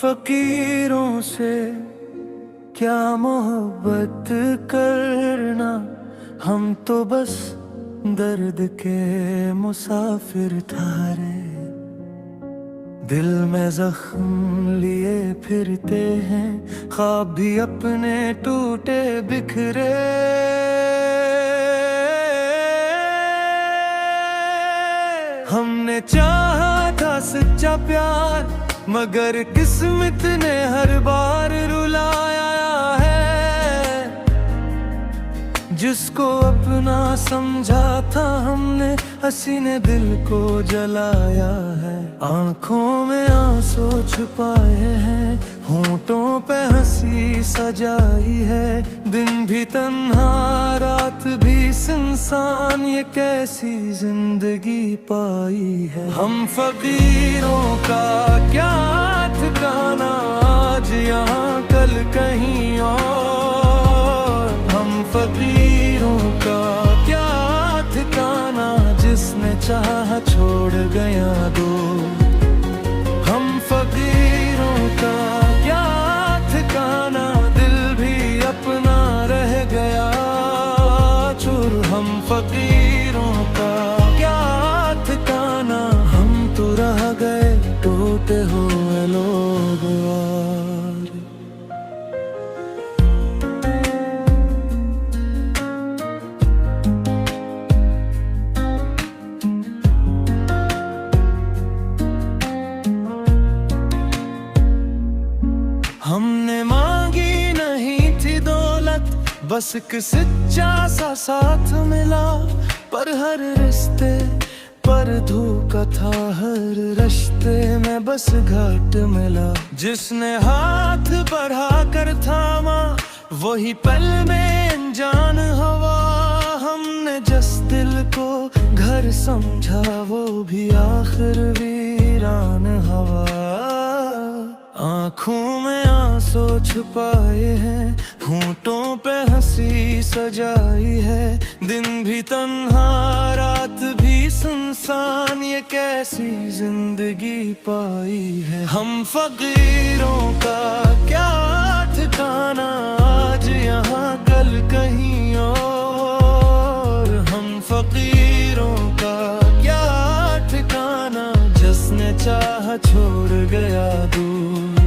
फकीरों से क्या मोहब्बत करना, हम तो बस दर्द के मुसाफिर थारे। दिल में जख्म लिए फिरते हैं, ख्वाब भी अपने टूटे बिखरे। हमने चाहा था सच्चा प्यार, मगर किस्मत ने हर बार रुलाया है। जिसको अपना समझा था हमने, हंसी ने दिल को जलाया है। आंखों में आंसू छुपाए हैं, होंठों पे हंसी सजाई है। दिन भी तन्हा रात भी सुनसान, ये कैसी जिंदगी पाई है। हम फकीरों का क्या ठिकाना, आज यहाँ कल कहीं और। हम फकीरों का क्या ठिकाना, जिसने चाहा छोड़ गया दो। हम फकीरों का क्या ठिकाना, दिल भी अपना रह गया चूर। हम फकीरों का क्या ठिकाना, हम तो रह गए टूटे हुए लोग। हमने मांगी नहीं थी दौलत, बस एक सच्चा सा साथ मिला। पर हर रिश्ते पर धोखा था, हर रिश्ते में बस घाट मिला। जिसने हाथ बढ़ा कर थामा, वही पल में अनजान हवा। हमने जिस दिल को घर समझा, वो भी आखिर वीरान हवा। आँखों में आंसू छुपाए हैं, होंठों पे हंसी सजाई है। दिन भी तन्हा रात भी सुनसान, ये कैसी जिंदगी पाई है। हम फकीरों का क्या ठिकाना, आज यहाँ कल कहीं और। हम फकीरों का क्या ठिकाना, जिसने चाहा छोड़ गया दूर।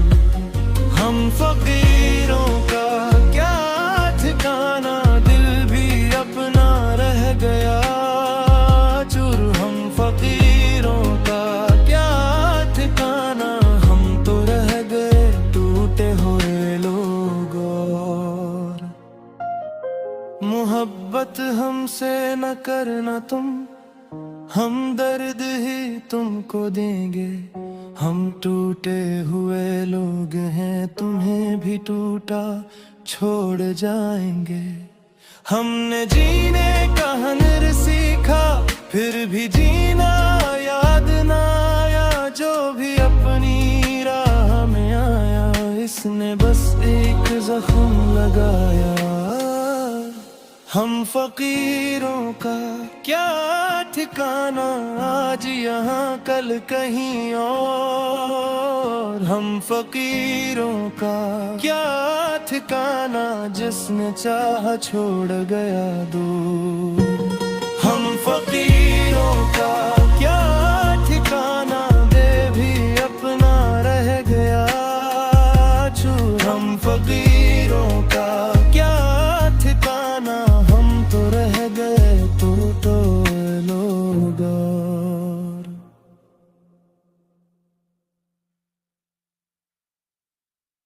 हम फकीरों का क्या ठिकाना, दिल भी अपना रह गया चूर। हम फकीरों का क्या ठिकाना, हम तो रह गए टूटे हुए लोग और। मोहब्बत हमसे न करना तुम, हम दर्द ही तुमको देंगे। हम टूटे हुए लोग हैं, तुम्हें भी टूटा छोड़ जाएंगे। हमने जीने का हुनर सीखा, फिर भी जीना याद ना आया। जो भी अपनी राह में आया, इसने बस एक जख्म लगाया। हम फकीरों का क्या ठिकाना, आज यहाँ कल कहीं और। हम फकीरों का क्या ठिकाना, जिसने चाहा छोड़ गया दूर। हम फकीरों का